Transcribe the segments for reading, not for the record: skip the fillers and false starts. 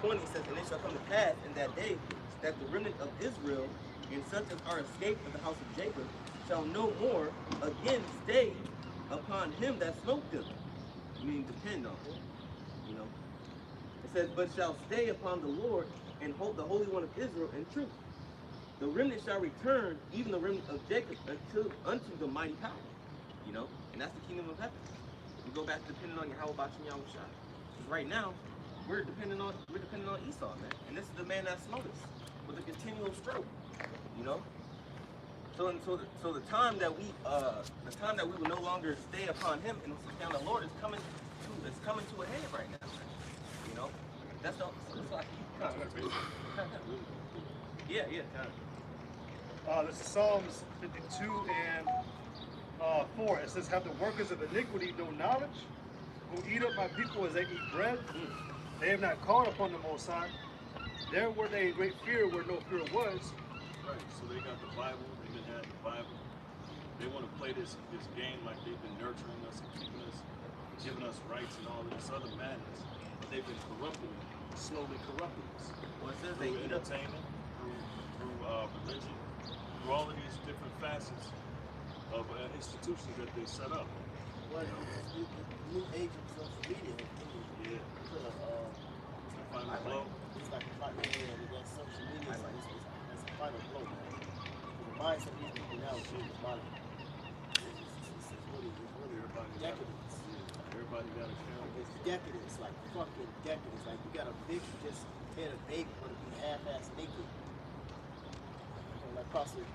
20 says, and it shall come to pass in that day that the remnant of Israel and such as are escaped of the house of Jacob shall no more again stay upon him that smote them. Meaning depend on him. You know. It says, but shall stay upon the Lord and hold the Holy One of Israel in truth. The remnant shall return, even the remnant of Jacob, unto the mighty power. You know, and that's the kingdom of heaven. We go back to depending on Yahweh Bashim Yahushua. Right now, we're depending on Esau, man. And this is the man that smote us with a continual stroke. You know? So the time that we will no longer stay upon him and down the Lord is coming to a head right now. You know? That's like yeah, this is Psalms 52 and 4. It says, have the workers of iniquity no knowledge, who eat up my people as they eat bread? They have not called upon the Most High. There were they in great fear where no fear was. Right, so they got the Bible, they've been having the Bible. They want to play this game like they've been nurturing us and keeping us, giving us rights and all of this other madness. But they've been corrupting, slowly corrupting us. Well, it says through they eat up entertainment, through religion, through all of these different facets of institutions that they set up. Well, the new age of social media has really put a it's like a final blow. That social media is a final blow, man. The mindset of these people now is really modern. It's really decadence. Everybody got a camera. It's decadence, like fucking decadence. Like you got a bitch who just had a baby want to be half-ass naked. Like possibly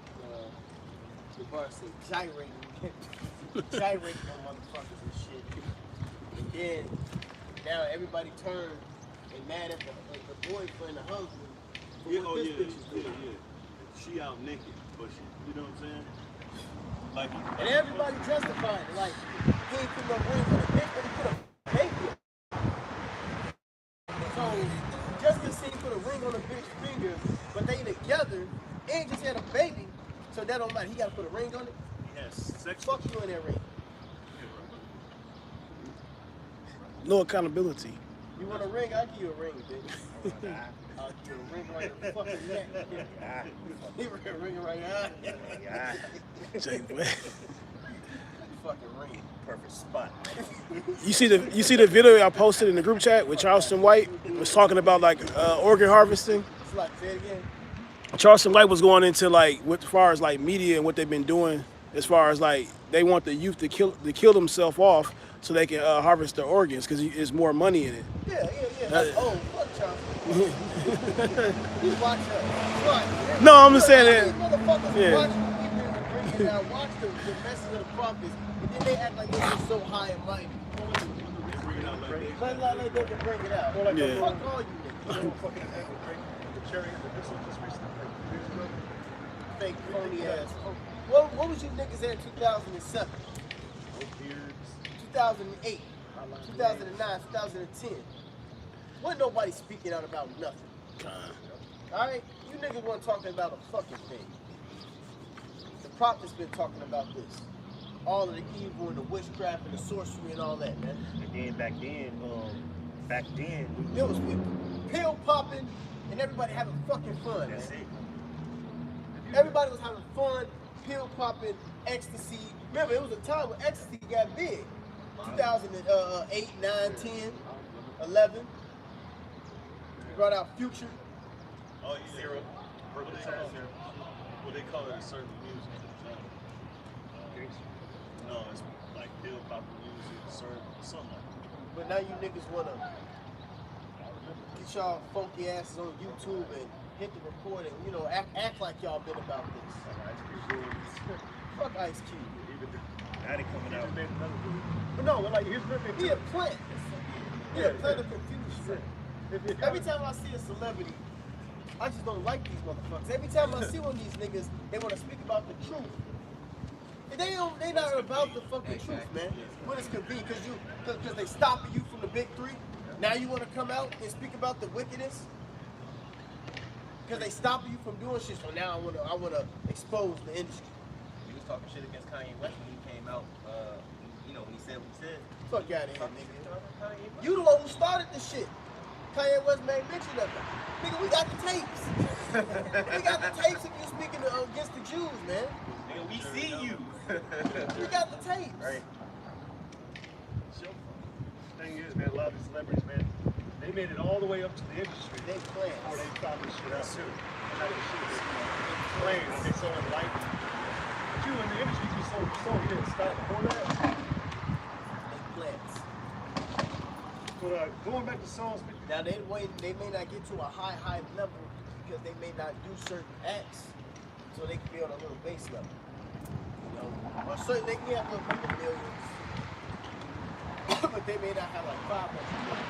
the bar say gyrating on motherfuckers and shit. And then now everybody turned and mad at the boyfriend, the husband. Yeah. She out naked, but she, you know what I'm saying? Like, and everybody justified it. Like, he ain't put no ring on the bitch, but he put a baby. So, just because he put a ring on the bitch's finger, but they together, and just had a baby, so that don't matter. He got to put a ring on it? Yes, sex. Fuck you in that ring. No accountability. You want a ring? I'll give you a ring, bitch. I'll give you a ring right in the fucking neck. He a ring right now. Fucking ring. Perfect spot. You see the video I posted in the group chat with Charleston White was talking about like organ harvesting. It's like, say it again. Charleston White was going into like as far as like media and what they've been doing as far as like they want the youth to kill themselves off so they can harvest their organs because there's more money in it. Yeah. Oh, fuck Charleston. You watch her. No, I'm just saying that. Motherfuckers watch people bring it down, watch the message of the prophets, and then they act like they're just so high and mighty. Like they can bring it out. Fuck all you niggas. Fucking the cherry and the missile just recently. Fake phony ass. What was you niggas at 2007? 2008, 2009, 2010. Wasn't nobody speaking out about nothing. Alright? You niggas weren't talking about a fucking thing. The prophet's been talking about this. All of the evil and the witchcraft and the sorcery and all that, man. And then back then, it was pill popping and everybody having fucking fun. That's man. it. Everybody was having fun, pill popping, ecstasy. Remember, it was a time when ecstasy got big. 2008, 9, 10, 11. We brought out Future. Oh, yeah. Zero. What they call it a certain music. No, it's like pill popping music, something like that. But now you niggas wanna get y'all funky asses on YouTube and hit the record and, you know, act like y'all been about this. Fuck Ice Cube. Now they coming out. But no, like here's the thing. He a plant. He a plant of confusion. Every time I see a celebrity, I just don't like these motherfuckers. Every time I see one of these niggas, they want to speak about the truth. And they not about the fucking truth, man. When it's convenient, because they stopping you from the big three. Now you want to come out and speak about the wickedness? Because they stopping you from doing shit. So now I wanna expose the industry. He was talking shit against Kanye West when he came out, when he said what he said. Fuck out of here, nigga. You the one who started the shit. Kanye West made mention of it. Nigga, we got the tapes. We got the tapes of you speaking against the Jews, man. Nigga, we see you. We got the tapes. Right. Thing is, man, a lot of these celebrities, man, they made it all the way up to the industry They plans. before they found this shit out too. And now this shit is plans. They so enlightened. But you in the industry, you didn't stop before that. They plans. But going back to Psalms 50, Now they may not get to a high level because they may not do certain acts, so they can be on a little base level. You know, or certain they can have a little couple millions, but they may not have like 500 million.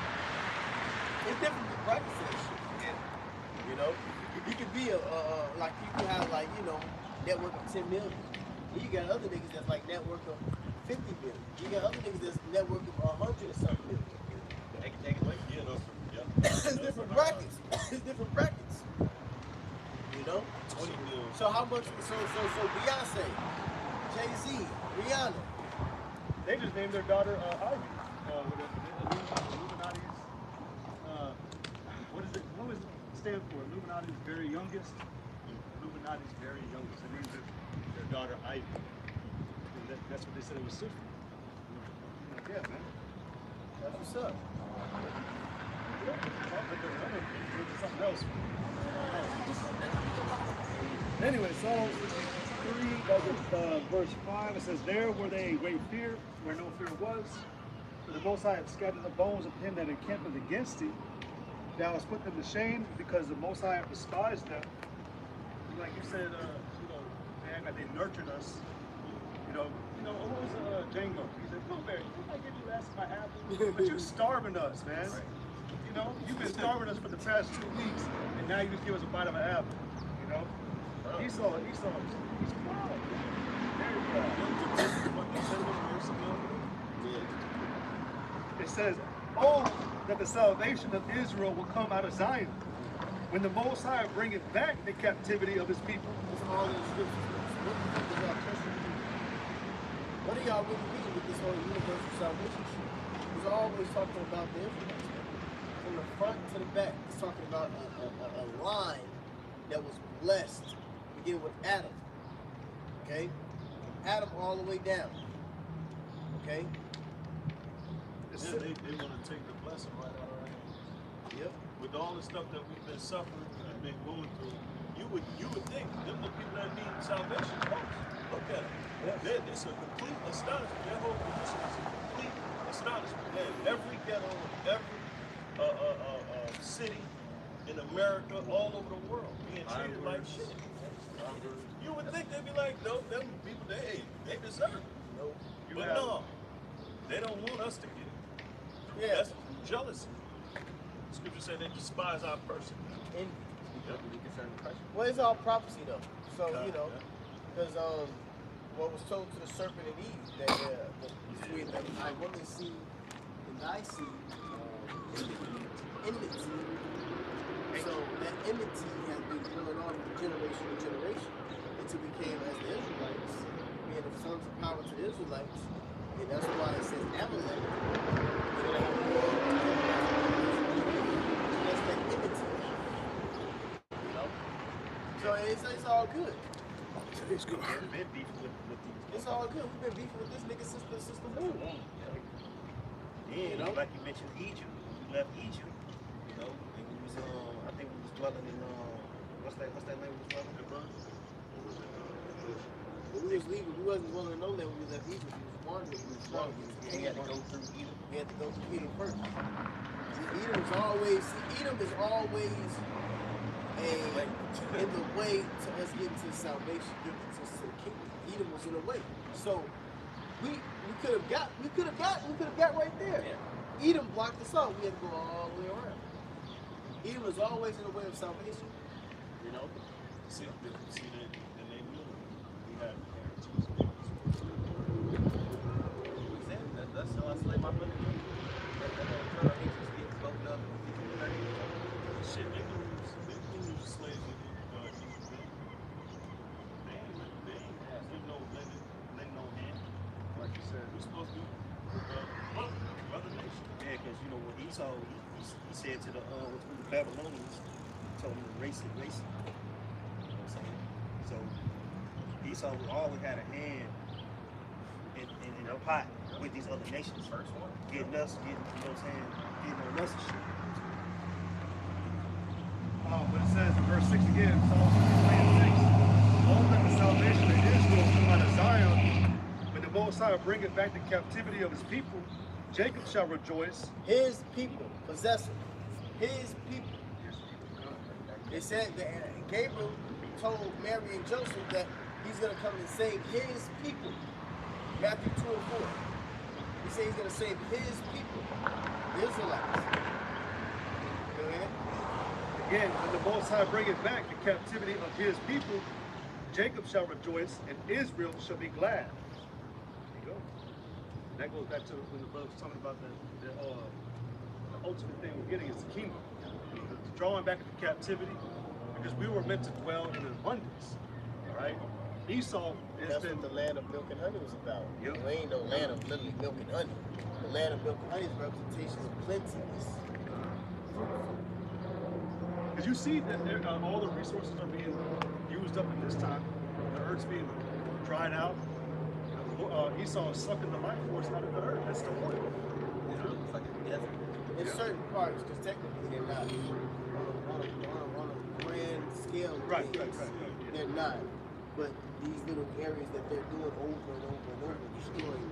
It's different brackets to that shit. You know, you could be like you can have like net worth of 10 million. You got other niggas that's like net worth of 50 million. You got other niggas that's net worth of 100 or something million. They can take it away. Yeah, no, yeah. It's different brackets. It's different brackets. You know? 20 mil. So how much? So Beyonce, Jay-Z, Rihanna. they just named their daughter Ivy. With the Illuminati's, what is it? What does it stand for? Illuminati's very youngest. Illuminati's very youngest. They named their daughter Ivy. And that's what they said it was suitable. Yeah, man. That's what's up. Something else. Anyway, Psalms 3, verse 5, it says, "There were they in great fear, where no fear was. For the Most High hath scattered the bones of him that encampeth against thee. Thou hast put them to shame, because the Most High hath despised them." Like you said, man, that they nurtured us. What was Django? He said, "Blueberry, I give you last of my apple, but you're starving us, man. You've been starving us for the past 2 weeks, and now you just give us a bite of an apple. Esau, he's proud. Very proud. It says, "Oh, that the salvation of Israel will come out of Zion, when the Most High bringeth back the captivity of his people." It's all in the scriptures. What do y'all really mean with this whole universal salvation shit? It's always talking about the Israelites. From the front to the back, it's talking about a line that was blessed, beginning with Adam. Okay? Adam all the way down. Okay? Yeah, they want to take the blessing right out of our hands. Yep. With all the stuff that we've been suffering and been going through, you would think them the people that need salvation most. Look at it. Yeah. It's a complete astonishment. Their whole position is a complete astonishment. Yeah, every ghetto, every city in America, all over the world, being treated like shit. You would think they'd be like, no, them people, they deserve it. Nope. But no, they don't want us to get it. Yeah. That's jealousy. Scripture said they despise our person. And, Yep. well, it's all prophecy though. So, Yeah. because what was told to the serpent and Eve, that between thy woman's seed and thy seed, enmity. So that enmity has been going on from generation to generation until we came as the Israelites, being the sons of power to the Israelites. And that's why it says Amalek. That's that enmity. So it's all good. It's good. We've been beefing with these. It's all good. We've been beefing with this nigga since the moon. Yeah, like you mentioned Egypt. We left Egypt, and we was I think we was dwelling in what's that land we was dwelling in? When we was leaving, we wasn't dwelling in no land when we left Egypt. We was wandering. We was wandering. We had to go through Edom. We had to go through Edom first. Edom is always in the way to us getting to salvation, getting to the kingdom. Edom was in the way. So we could have got right there. Yeah. Edom blocked us out. We had to go all the way around. Edom is always in the way of salvation. See, and they knew we had guarantees. That's how I slay my brother. That agents get spoken up. Shit, they knew slaves would do They ain't give no lend no hand. Like you said. We're supposed to be brother nation. Yeah, because when Esau said to the Babylonians, told them to race it. You know what I'm saying? So Esau always had a hand in a pot with these other nations. First one. Getting us, you know what I'm saying, getting on us and shit. But it says in verse 6 again, Psalms 56, all that the salvation of Israel come out of Zion, when the Most High bring it back the captivity of his people, Jacob shall rejoice. His people, possessor. His people. It said that Gabriel told Mary and Joseph that he's going to come and save his people. Matthew 2 and 4. He said he's going to save his people, the Israelites. Go ahead. Again, when the Most High bring it back the captivity of his people, Jacob shall rejoice and Israel shall be glad. There you go. That goes back to when the brother was talking about the ultimate thing we're getting is the kingdom. The drawing back into captivity, because we were meant to dwell in abundance. All right? Esau has That's been what the land of milk and honey was about. Yep. There ain't no land of literally milk and honey. The land of milk and honey is a representation of plentiness. because you see that all the resources are being used up in this time. The earth's being dried out. Esau is sucking the life force out of the earth. That's the oil. You know? It's like a desert. In certain parts, because technically they're not. On a grand scale, of Right, things, right. they're not. But these little areas that they're doing over and over and over, destroying.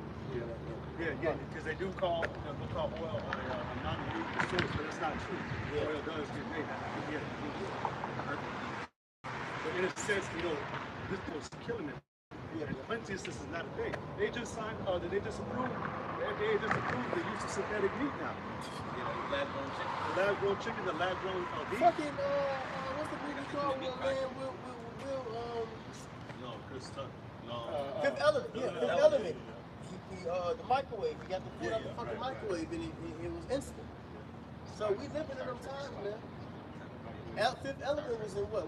Yeah, because they do call oil a non-renewable source, but it's not true. Yeah. Oil does get made. But in a sense, this was killing it. Yeah. And plenteousness is not a thing. They just signed, they just approved, the FDA just approved the use of synthetic meat now. Lab-grown chicken. The lab-grown chicken, the lab-grown beef. Fucking, what's the movie called? No, Chris Tucker. No. Fifth Element. Yeah, Fifth Element. The microwave. You got the food out the fucking right. microwave, and it was instant. So we living in them times, man. Fifth Element was in what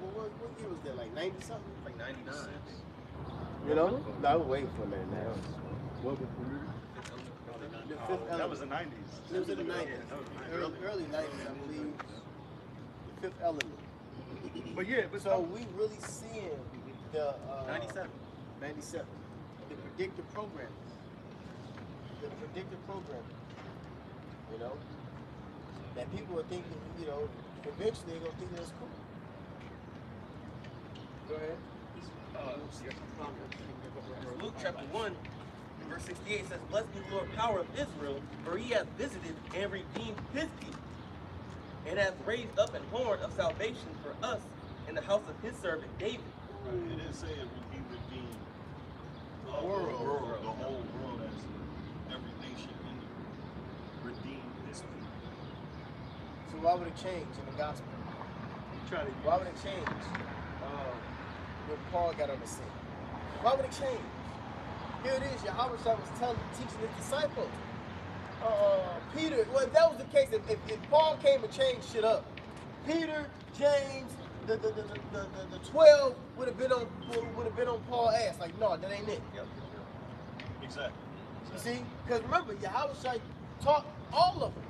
year was that? Like 90 something? Like 99. You know? No, I was waiting for a minute now. What was the movie? The Fifth Element. That was the 90s. It was in the 90s. Early 90s, I believe. The Fifth Element. But yeah, but So we really seeing the 97. 97. The predictive programming. The predictive programming. You know? That people are thinking, eventually they're gonna think that's cool. Go ahead. Luke chapter 1, verse 68 says, "Blessed be the Lord, power of Israel, for he hath visited and redeemed his people, and hath raised up an horn of salvation for us in the house of his servant David." Right. It didn't say he redeemed the whole World. world as every nation in it. Redeemed his people. So why would it change in the gospel? Why would it change when Paul got on the scene? Why would it change? Here it is, Yahweh was teaching his disciples. Peter, well, if that was the case, if Paul came and changed shit up, Peter, James, the 12 would have been on Paul's ass. Like, no, that ain't it. Exactly. You see? Because remember, Yahweh taught all of them.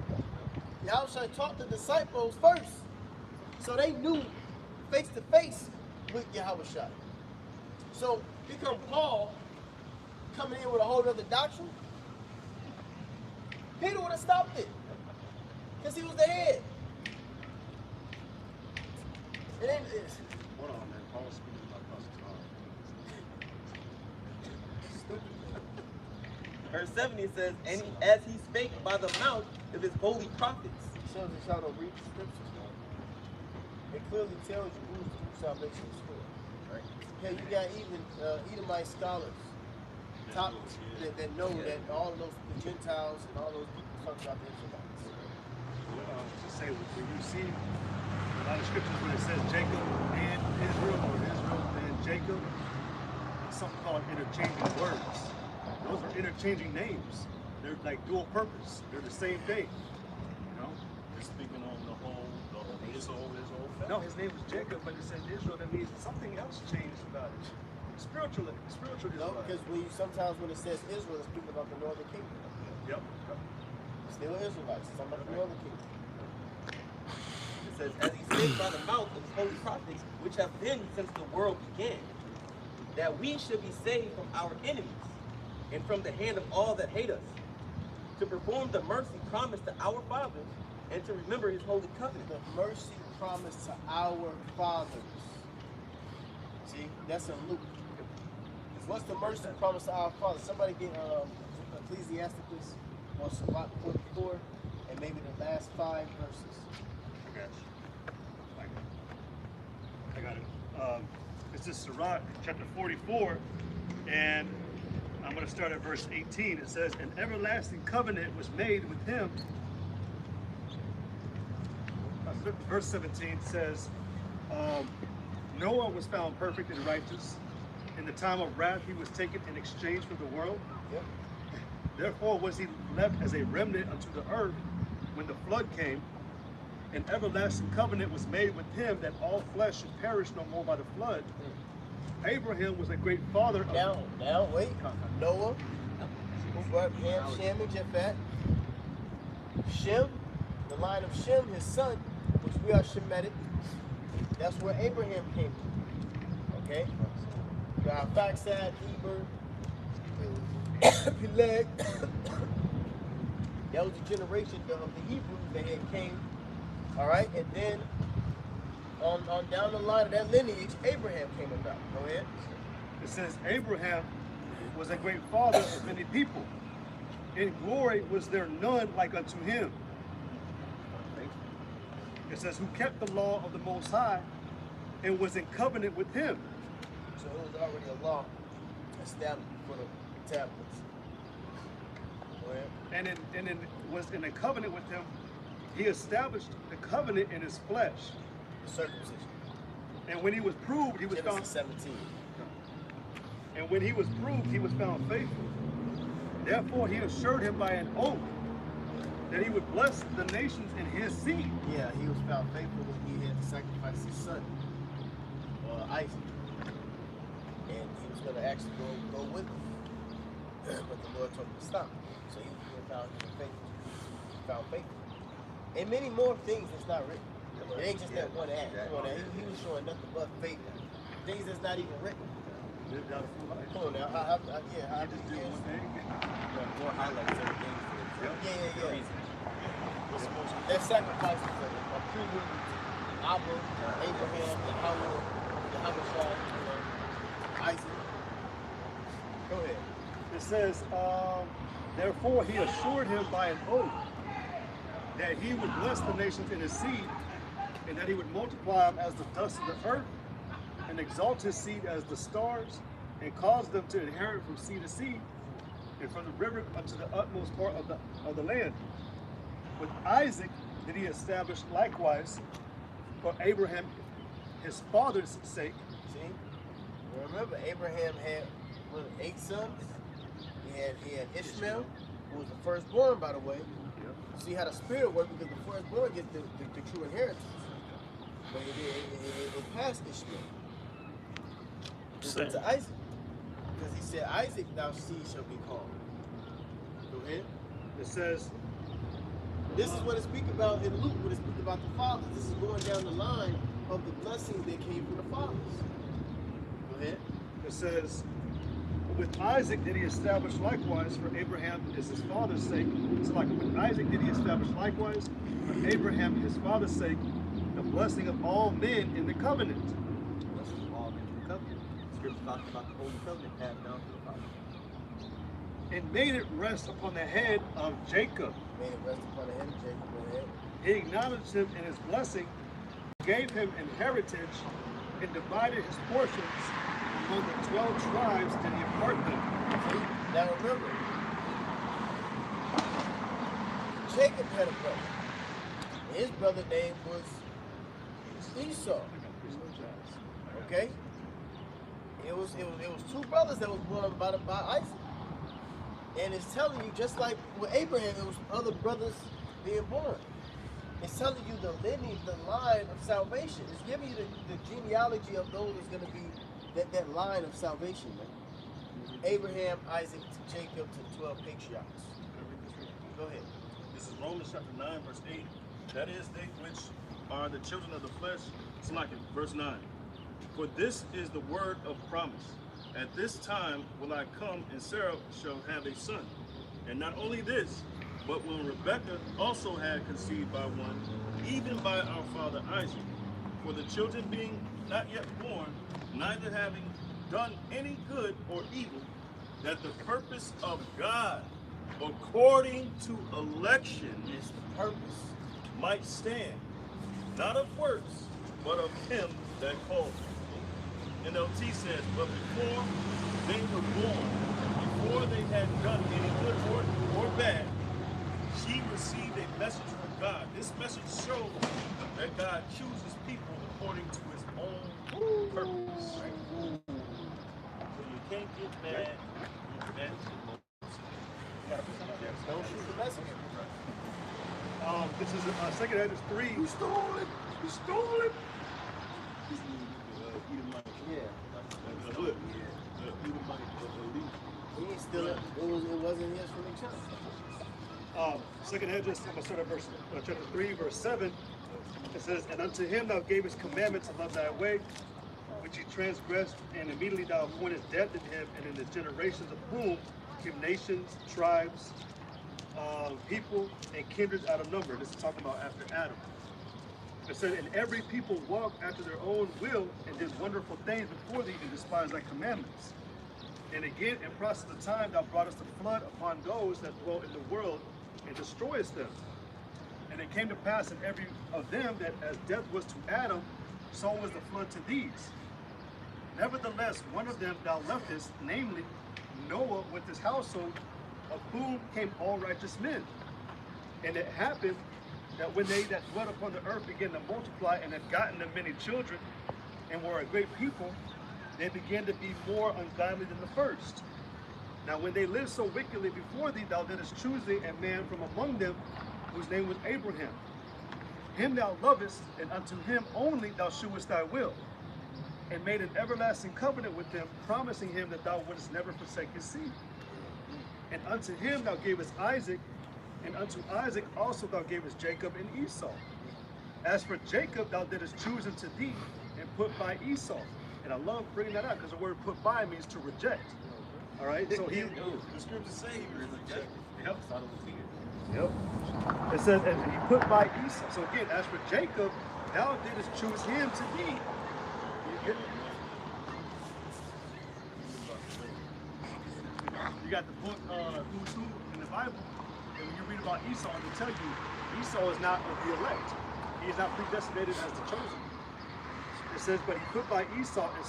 Yahweh taught the disciples first. So they knew face to face with Yahweh. So here come Paul coming in with a whole other doctrine. Peter would have stopped it. Because he was the head. It ain't this. Hold on, man. Paul's speaking about Verse 70 says, "And as he spake by the mouth of his holy prophets." Shows that y'all don't read the scriptures, man. It clearly tells you who salvation is for. Right. Hell, you got even Edomite scholars that know that all of those the Gentiles and all those people talk about the Israelites. just say when you see a lot of scriptures when it says Jacob and Israel or Israel and Jacob, it's something called interchanging words. Those are interchanging names. They're like dual purpose. They're the same thing. They're speaking on his whole family. No, his name was Jacob, but it says Israel. That means something else changed about it. Spiritual No, Israel. because sometimes when it says Israel, it's speaking about the northern kingdom. Yep. Still Israelites. It's talking about the northern kingdom. says, as he spake by the mouth of his holy prophets, which have been since the world began, that we should be saved from our enemies and from the hand of all that hate us, to perform the mercy promised to our fathers and to remember his holy covenant. The mercy promised to our fathers. See, that's in Luke. What's the mercy promised to our fathers? Somebody get Ecclesiasticus or Sirach 44 and maybe the last 5 verses. I got it. This is Sirach chapter 44, and I'm going to start at verse 18. It says, an everlasting covenant was made with him. Verse 17 says, Noah was found perfect and righteous. In the time of wrath, he was taken in exchange for the world. Yep. Therefore was he left as a remnant unto the earth when the flood came. An everlasting covenant was made with him that all flesh should perish no more by the flood. Abraham was a great father of... Now, wait. Noah, who brought Ham, Shem, and Japheth. Shem, the line of Shem, his son, which we are Shemitic. That's where Abraham came from. Okay? You got Faxad, Eber, Peleg. That was the generation of the Hebrews that had came. All right? And then on down the line of that lineage, Abraham came about. Go ahead. It says, Abraham was a great father of many people. In glory was there none like unto him. It says, who kept the law of the Most High and was in covenant with him. So it was already a law established for the tablets. Go ahead. And was in a covenant with him. He established the covenant in his flesh. The circumcision. And when he was proved, he was Genesis found 17. And when he was proved, he was found faithful. Therefore he assured him by an oath that he would bless the nations in his seed. Yeah, he was found faithful when he had to sacrifice his son, Isaac. And he was going to actually go with him. But the Lord told him to stop. So he found faithful. Found faithful. And many more things that's not written. It ain't just that one act. Come on now, he was showing nothing but faith. Things that's not even written. Lived out a full life. Come on now, I just do one thing. More highlights of things for Yeah. reason. That sacrifice was a prelude to Abba, Abraham, Yahweh, Isaac. Go ahead. It says, therefore he assured him by an oath that he would bless the nations in his seed, and that he would multiply them as the dust of the earth, and exalt his seed as the stars, and cause them to inherit from sea to sea, and from the river unto the utmost part of the land. With Isaac did he establish likewise for Abraham his father's sake. See? Remember, Abraham had 8 sons. He had Ishmael, who was the firstborn, by the way. See how the spirit works, because the firstborn gets the true inheritance. But it passed Ishmael. It went to Isaac. Because he said, Isaac, thou seed shall be called. Go ahead. It says, this is what it speaks about in Luke, when it speaks about the fathers. This is going down the line of the blessings that came from the fathers. Go ahead. It says, with Isaac did he establish likewise for Abraham is his father's sake. So like with Isaac did he establish likewise for Abraham his father's sake the blessing of all men in the covenant. Blessing of all men in the covenant. Scripture talks about the holy covenant passed down to the fathers. And made it rest upon the head of Jacob. Made it rest upon the head of Jacob. Go ahead. He acknowledged him in his blessing, gave him inheritance, and divided his portions among the 12 tribes did he impart them. See? Now remember, Jacob had a brother. His brother's name was Esau. Okay? It was 2 brothers that was born by Isaac. And it's telling you, just like with Abraham, it was other brothers being born. It's telling you the lineage, the line of salvation. It's giving you the genealogy of those that's going to be that line of salvation, man. Abraham, Isaac, to Jacob, to 12 patriarchs. Go ahead. This is Romans chapter 9, verse 8. That is, they which are the children of the flesh. It's like verse 9. For this is the word of promise. At this time will I come, and Sarah shall have a son. And not only this, but when Rebekah also had conceived by one, even by our father Isaac, for the children being not yet born, neither having done any good or evil, that the purpose of God, according to election, It's the purpose. might stand, not of works, but of him that called. NLT says, but before they were born, before they had done any good or bad, she received a message from God. This message shows that God chooses people according to his own purpose. Right? So you can't get mad at Don't shoot the messenger. This is 2 Edges 3. You stole it. You stole it. Yeah. Look. He didn't steal it. It wasn't his from the child. 2 Edges, I'm going to start at chapter 3, verse 7. It says, and unto him thou gavest commandments to love thy way, which he transgressed, and immediately thou appointed death in him, and in the generations of whom came nations, tribes, people, and kindreds out of number. This is talking about after Adam. It said, and every people walked after their own will, and did wonderful things before thee, and despised thy commandments. And again, in process of time, thou broughtest a flood upon those that dwell in the world, and destroyest them. And it came to pass in every of them that as death was to Adam, so was the flood to these. Nevertheless, one of them thou leftest, namely Noah with his household, of whom came all righteous men. And it happened that when they that dwelt upon the earth began to multiply, and had gotten them many children, and were a great people, they began to be more ungodly than the first. Now when they lived so wickedly before thee, thou didst choose thee a man from among them, whose name was Abraham. Him thou lovest, and unto him only thou shewest thy will, and made an everlasting covenant with him, promising him that thou wouldest never forsake his seed. And unto him thou gavest Isaac, and unto Isaac also thou gavest Jacob and Esau. As for Jacob, thou didst choose unto thee, and put by Esau. And I love bringing that up, because the word put by means to reject. All right, so he, the scriptures say he rejected. yep. Yep. It says, and he put by Esau. So again, as for Jacob, thou didst choose him to thee. You get it? You got the book Who's Who in the Bible, and when you read about Esau, they tell you Esau is not of the elect. He is not predestinated as the chosen. It says, but he put by Esau, and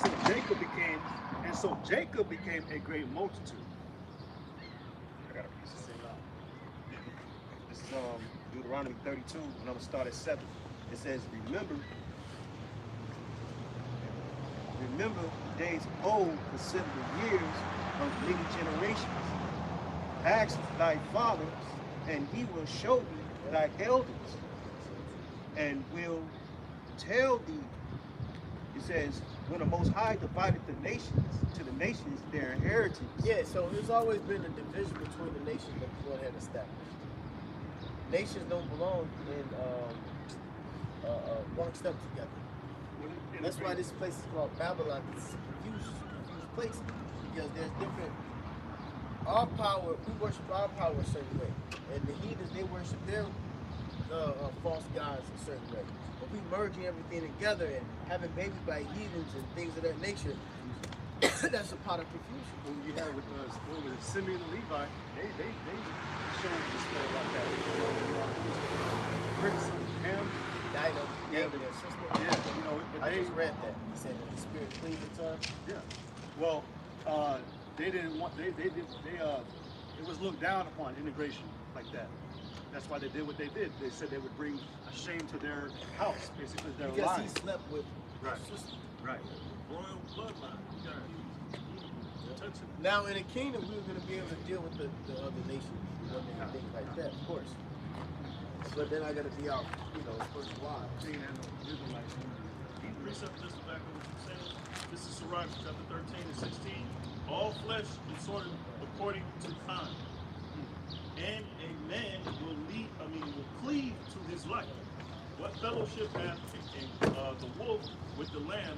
so Jacob became a great multitude. I got a piece of say loud. This is Deuteronomy 32, and I'm going to start at 7. It says, remember the days of old, consider the years of many generations. Ask thy fathers, and he will show thee thy elders, and will tell thee. It says, when the Most High divided the nations to the nations their inheritance. Yeah, so there's always been a division between the nations that the Lord had established. Nations don't belong in bunched up together. That's why this place is called Babylon. It's a confused place, because there's different. Our power, we worship our power a certain way, and the heathens, they worship their false gods a certain way. But we merging everything together and having babies by heathens and things of that nature, that's a part of confusion. When you had with Simeon and Levi, they showed this stuff like that. Prince Ham, Dinah, David, and sister. yeah, you know, I just read that. He said that the spirit cleaved the tongue. yeah. Well, they didn't want. It was looked down upon integration like that. That's why they did what they did. They said they would bring a shame to their house, basically their Because lives. he slept with Right. his sister. Right. Royal bloodline. You gotta touch it. Now in the kingdom, we were going to be able to deal with the other nations, women and things like that, of course. But then I got to be out, first wives. They had no Israelites. Precept just back on what you're saying. This is Sirach chapter 13 and 16. All flesh is sorted according to time. And a man will cleave to his life. What fellowship hath the wolf with the lamb,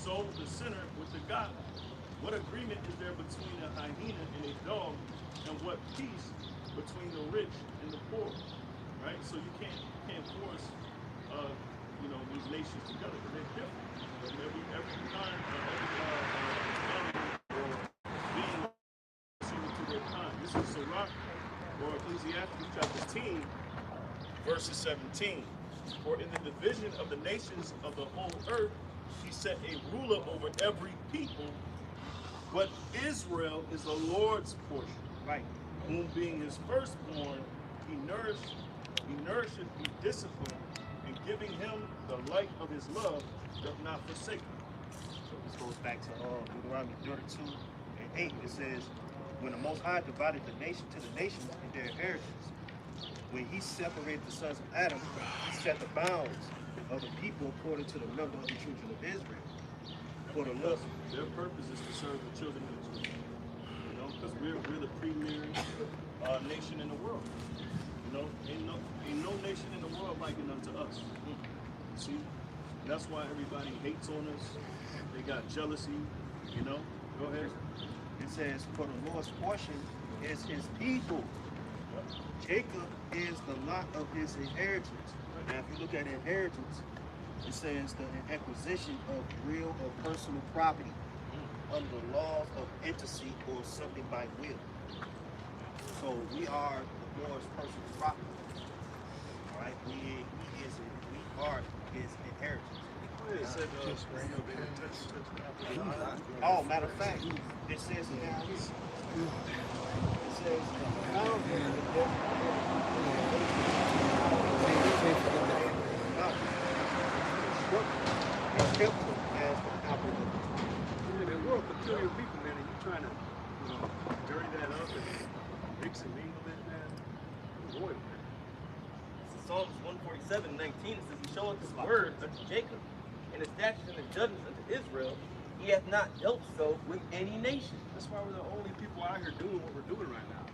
so the sinner with the God? What agreement is there between a hyena and a dog? And what peace between the rich and the poor? Right? So you can't force these nations together because they're different. Every kind or being suited to their kind. This is Sirach or Ecclesiastes chapter 10, verses 17. For in the division of the nations of the whole earth, he set a ruler over every people, but Israel is the Lord's portion. Right. Whom being his firstborn, he nourisheth, he disciplined, and giving him the light of his love, doth not forsake him. So this goes back to Deuteronomy 32 and 8. It says, when the Most High divided the nation to the nations in their inheritance, when he separated the sons of Adam, he set the bounds of the people according to the number of the children of Israel. For the Lord, Their purpose is to serve the children of Israel. Because we're the premier nation in the world. Ain't no nation in the world like it unto us. See, that's why everybody hates on us. They got jealousy. Go ahead. it says, for the Lord's portion is his people. Jacob is the lot of his inheritance. Now, if you look at inheritance, it says the acquisition of real or personal property under the laws of intimacy or something by will. So we are the Lord's personal property. All right, we are his inheritance. Oh, matter of fact, it says down here. It says We're a peculiar people, man, and you trying to dirty that up and mix and mingle it, man. Boy, man. Psalms 147:19, it says, he showeth his word unto Jacob, and his statutes and his judgments unto Israel. He hath not dealt so with any nation. That's why we're the only people out here doing what we're doing right now.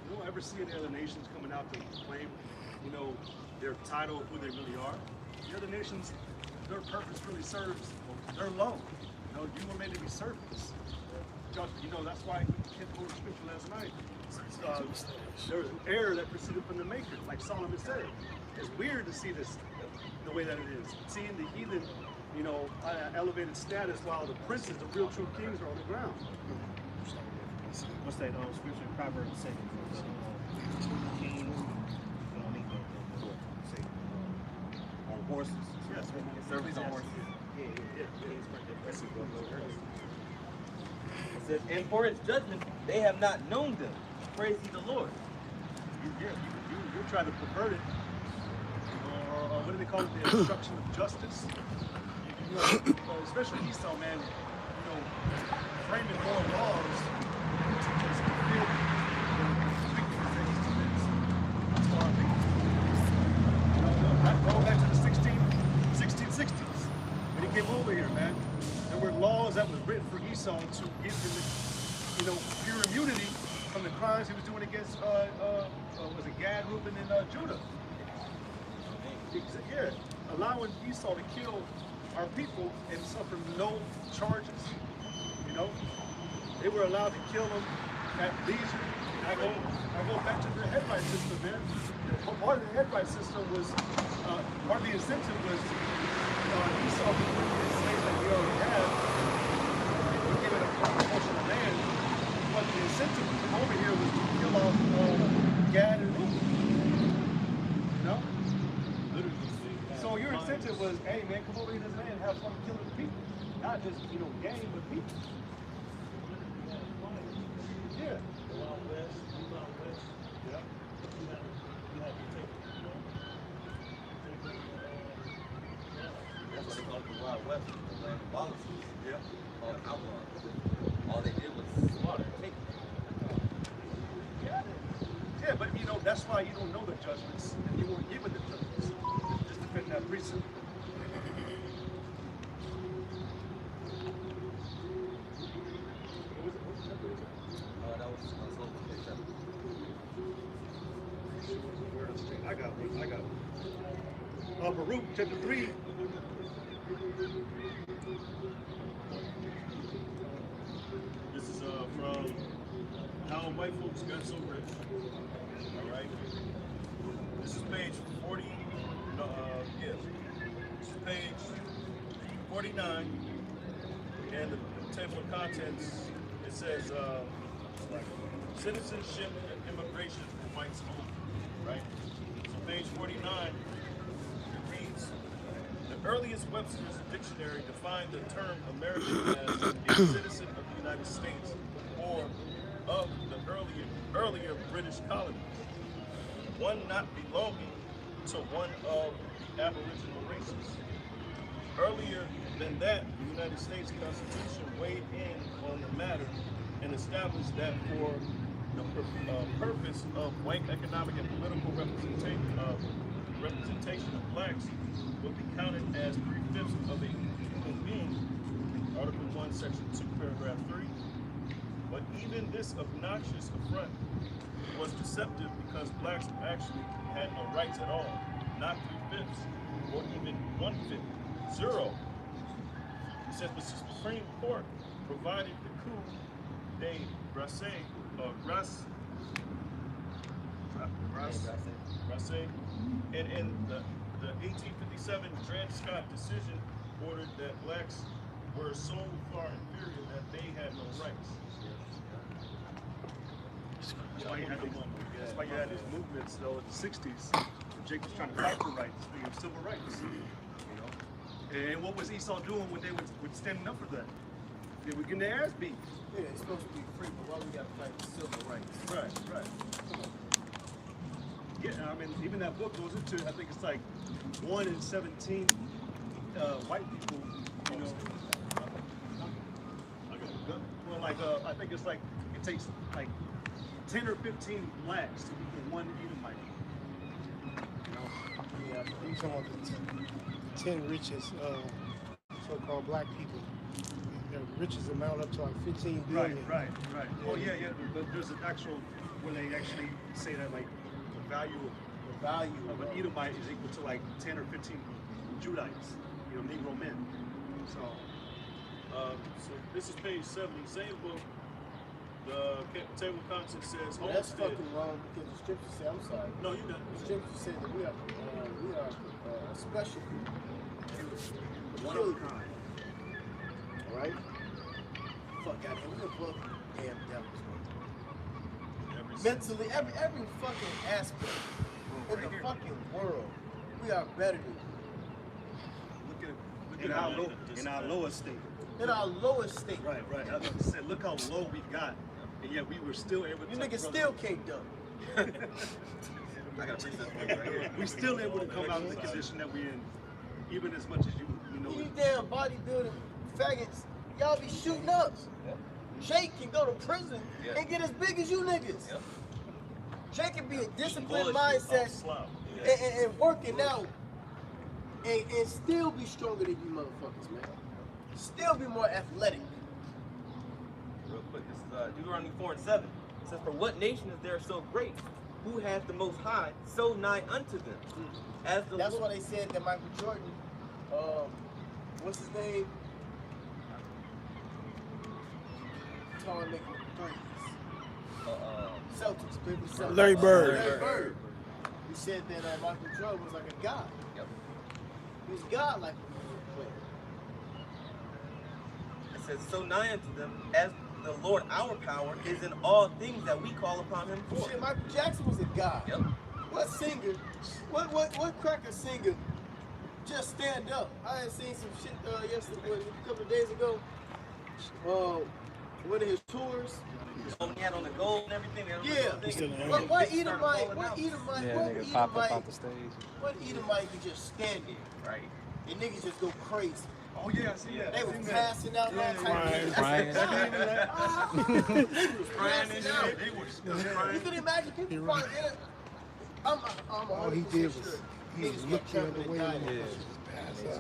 You don't ever see any other nations coming out to claim, their title of who they really are. The other nations, their purpose really serves their low. You were made to be servants. That's why we can't quote scripture last night. There was an error that proceeded from the maker, like Solomon said. It's weird to see this the way that it is. Seeing the heathen, elevated status while the princes, the real true kings, are on the ground. what's that scripture in Proverbs saying? Kings, on horses. Yes, Servants on horses. Yeah. It says, and for his judgment they have not known them. Praise ye the Lord. You try to pervert it, or what do they call it? The obstruction of justice. Especially Esau, man. Framing more laws to just fulfill the going back to the 1660s when he came over here, man. There were laws that was written for Esau to give him, pure immunity from the crimes he was doing against, was it Gad, Reuben, and Judah? Yeah, allowing Esau to kill our people and suffer no charges. They were allowed to kill them at leisure. I go back to the head right system, man. Part of the head right system was, part of the incentive was Esau was bringing the slaves that we already have. We gave it a portion of land. But the incentive to come over here was to kill off Gad and Reuben. So your incentive was, hey man, come over here to this land and have fun killing people. Not just, gang, but people. Yeah. That's what they call it, the Wild West, the land of policies. Yeah. All outlaws. All they did was slaughter, take. Yeah, but that's why you don't know the judgments and you weren't given the judgments. Just defend that precept. That was I got chapter 3. This is from How White Folks Got So Rich. All right. This is page 40. This is page 49. And the table of contents, it says citizenship and immigration for whites only. Right? So page 49, it reads, the earliest Webster's dictionary defined the term American as a citizen of the United States or of the earlier British colonies, one not belonging to one of the aboriginal races. Earlier than that, the United States Constitution weighed in on the matter and established that for the purpose of white economic and political representation of blacks would be counted as 3/5 of a human being, Article 1, Section 2, Paragraph 3. But even this obnoxious affront was deceptive because blacks actually had no rights at all, not 3/5 or even 1/5, 0. It says the Supreme Court provided the coup de grace, and in the 1857 Dred Scott decision ordered that blacks were so far inferior that they had no rights. That's why you had these movements though in the 60s. Jake was trying to fight for rights, civil rights. You know? And what was Esau doing when they were standing up for that? They were getting their ass beat. Yeah, it's supposed to be free, but why we got to fight for civil rights? Right. Yeah, I mean, even that book goes into, I think it's like 1 in 17 white people, you know. Well, like, I think it's like, it takes like 10 or 15 blacks to equal one Edomite. Yeah, you talking about the 10 richest so-called black people. Their riches amount up to like 15 billion. Right. Oh yeah. There's an actual where they actually say that like the value of an Edomite is equal to like 10 or 15 Judites, you know, Negro men. So this is page 70, same book. The table of contents says Well, that's homestead. fucking wrong because the scripture say, I'm sorry. No, you got The scripture said that we are a special group. one of a kind. All right? Fuck out here. We're above damn devils, man. Mentally, every fucking aspect in the fucking world, we are better than you. Look at how low in our lowest state. In our lowest state. Right. I was about to say, look how low we got, and yet we were still able to. You niggas still can't dunk. I gotta fix that thing right here. We still able to come out in the condition that we in, even as much as you know. You damn bodybuilding faggots, y'all be shooting up. Jake can go to prison and get as big as you niggas. Yep. Jake can be a disciplined Bullshit. mindset Slow. and working out and still be stronger than you motherfuckers, man. Still be more athletic. Real quick, this is Deuteronomy 4:7. It says, for what nation is there so great? Who has the most high so nigh unto them? As the That's Lord- why they said that Michael Jordan, what's his name? Tall nigga with threes. Celtics, baby Celtics. Larry Bird. Larry Bird. He said that Michael Jordan was like a god. Yep. He was god like a player. It says, so nigh unto them, as the Lord our power is in all things that we call upon him for. Shit, Michael Jackson was a god. Yep. What singer, what cracker singer just stand up? I had seen some shit yesterday, a couple of days ago. One of his tours. When he had on the gold and everything. Yeah. He's still in there. What They started falling out. Edomite could just stand there, right? And niggas just go crazy. Oh yeah, I see that. They I was seen that. passing out all type of Crying. shit. I said, niggas was passing out. They were You can imagine people probably did it. I'm All he 100% did was sure he niggas was got looking trampled the and way died. he was passed out.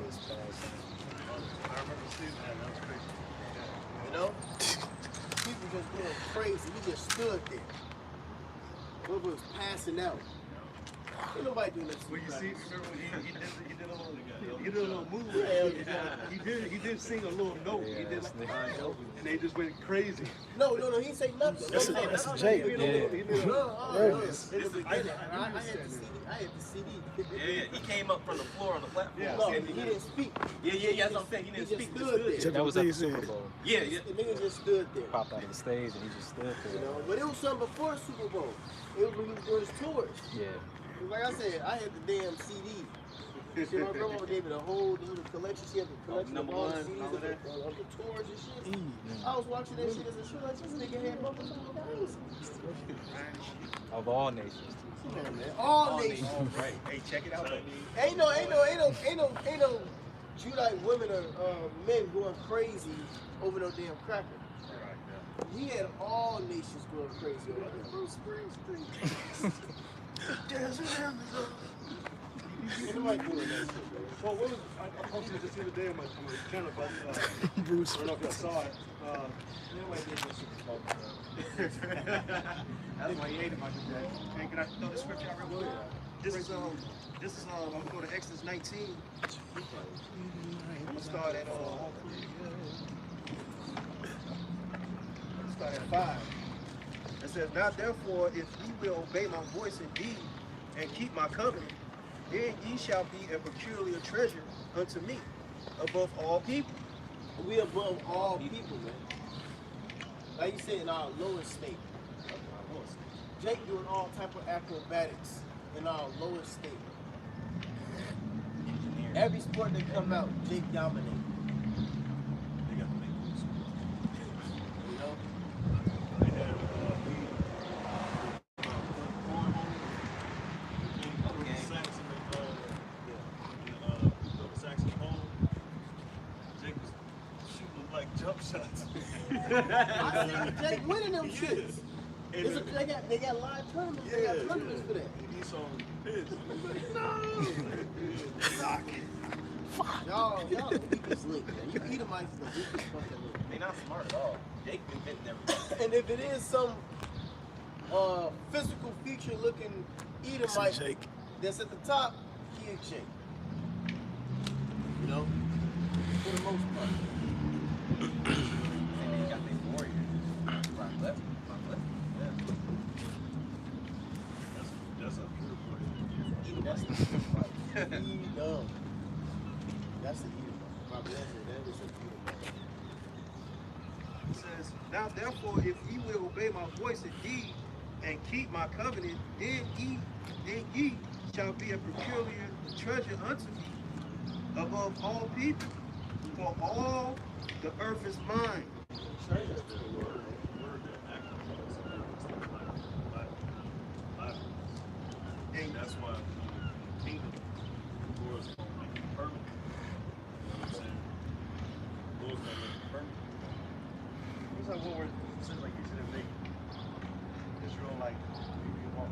I remember seeing that. That was crazy. You know? People just going crazy. We just stood there. Whoever was passing out. Ain't nobody doing that. When you see, remember when he did a little move. He did sing a little note. Yeah, He did that's like, and they just went crazy. No, he ain't say nothing. That's a Jake. He did a little- No, I in the beginning, I had the CD. I had the CD. Yeah, he came up from the floor on the platform. Yeah. No, he didn't speak. Yeah, that's what I'm saying. He didn't just speak. stood there. That was at the Super Bowl. Yeah. The nigga just stood there. Popped out of the stage and he just stood You there. know, but it was something before Super Bowl. It was when he was doing his tours. Yeah. Like I said, I had the damn CD. See, my grandma gave me the whole little collection. She had the collection of all the CDs of the tours and shit. I was watching that shit as a shit. Like, this nigga had motherfucking Of all nations. Come on, man. All nations. Right. Hey, check it out. Ain't no Judite women or men going crazy over no damn cracker. He had all nations going crazy over there. Bruce Springsteen. Desert Amazon. Ain't nobody doing that shit, man. Well, what was, I posted this the other day on my channel about, Bruce. I don't know if y'all saw it. Nobody did that shit. That's why he hated Michael Jackson. Hey, can I throw the scripture out real quick? This is I'm gonna go to Exodus 19. I'm gonna start at 5. It says, now therefore, if ye will obey my voice indeed and keep my covenant, then ye shall be a peculiar treasure unto me above all people. We above all people, man. Like you said, in our lowest state. Jake doing all type of acrobatics in our lowest state. Every sport that come out, Jake dominate. They got to make moves. You know? They had Saxon home. Jake was shooting like jump shots. I see Jake winning them shits. They got live tournaments. They got tournaments for that. He's on his. Y'all the weakest link, man. You Edomites the weakest fucking link. They not smart at all. Jake been hitting everything. And if it is some physical feature looking Edomite Jake. that's at the top, he is Jake. You know? For the most part. And then you got these warriors. Rock left. Yeah. That's a pure play. That's the Edom. That's the Edom. My blessing, that is a Edom. It says, now therefore, if ye will obey my voice indeed and keep my covenant, then ye shall be a peculiar treasure unto me above all people, for all the earth is mine. And that's why the kingdom was going to make it permanent. You know what I'm saying? Lord's going to make it permanent. What's that one word that says like you shouldn't make Israel like you walk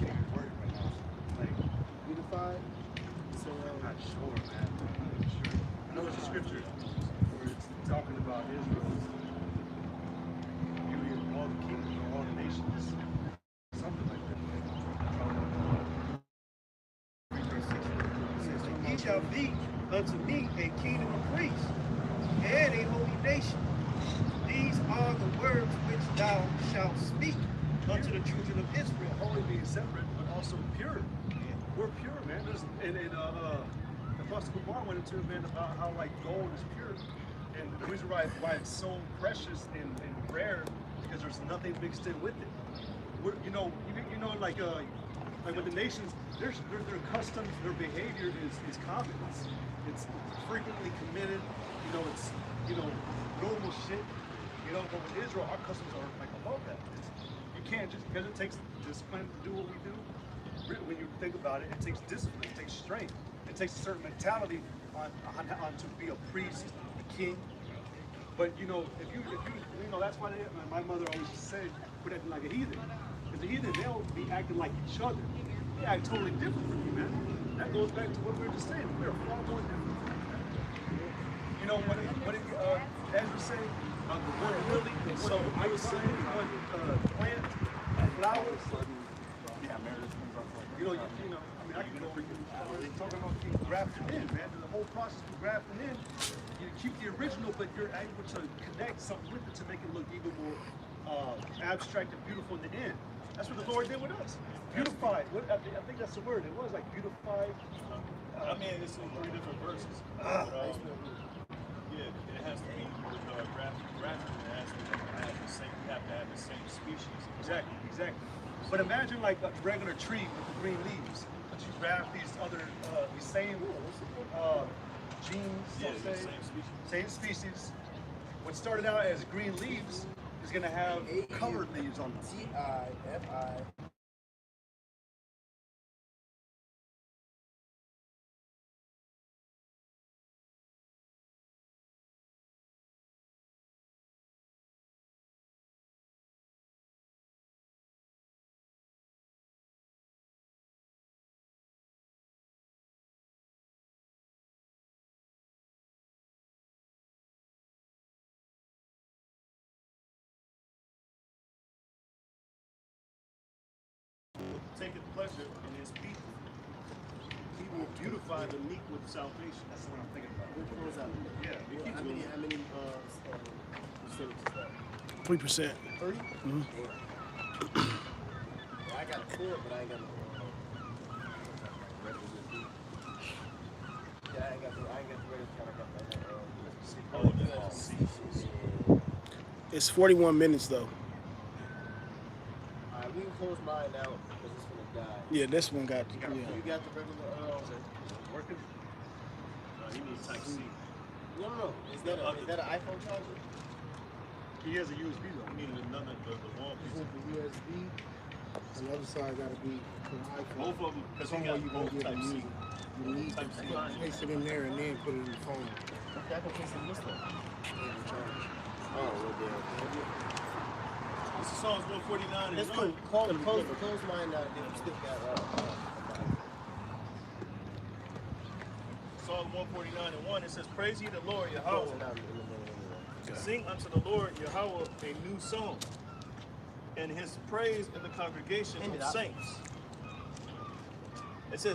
can't even word it right now. Like Unified? So, I'm not sure, man. I'm not sure. I know it's a scripture where it's talking about Israel's beauty of all the kingdoms or all the nations. Something like that. Verse 16. It says, and ye shall be unto me a kingdom of priests and a holy nation. These are the words which thou shalt speak unto the children of Israel. Holy being separate, but also pure. We're pure, man. And Apostle Kumar went into it, man, about how like gold is pure, and the reason why it's so precious and rare because there's nothing mixed in with it. We're, like with the nations, their customs, their behavior is common. It's frequently committed. It's normal shit. But with Israel, our customs are like above that. You can't just because it takes discipline to do what we do. When you think about it, it takes discipline, it takes strength, it takes a certain mentality on to be a priest, a king. But if you that's why my mother always said, quit acting like a heathen. Because the heathen, they'll be acting like each other. They act totally different from you, man. That goes back to what we were just saying. We are far more different. know what did Andrew say? The word lily. So I was saying plant flowers. Yeah, you know, I mean, I can go over you. Talking about being grafted in, man. The whole process of grafting in, you keep the original, but you're able to connect something with it to make it look even more abstract and beautiful in the end. That's what the Lord did with us. Beautified. I think that's the word. It was like beautified. I mean, it's in 3 different verses. Yeah, it has to be with grafting. It has to have the same. You have to have the same species. Exactly. But imagine like a regular tree with the green leaves, but you graft these other, these same genes, Yeah, so the say, same species. same species. What started out as green leaves is going to have colored leaves on them. T-I-F-I. Taking pleasure in his people. He will beautify the meek with salvation. That's what I'm thinking about. Which one's that? Yeah, it keeps How many percentage is that? 3%. 30? Mhm. Yeah, I got a cord, but I ain't got no. Yeah, I ain't got the regular kind. I got that. It's 41 minutes though. Alright, we can close mine out because it's gonna die. Yeah, this one got. Yeah. You got the regular. Working? he needs Type C. No. Is that an iPhone charger? He has a USB though. We need another, the wall This piece. is the USB. And the other side got to be for the iPhone. Both of them, because he Somewhere got you gonna both get Type the C. music. You need to Type C. place it in there and then put it in the phone. Okay, I can fix it this one. Oh, well, damn. This is Psalms 149 and That's 1. cool. Close mine out. Then we still got. Psalm 149 and 1. It says, "Praise ye the Lord Yahweh. Sing unto the Lord Yahweh a new song, and his praise in the congregation of saints." It says,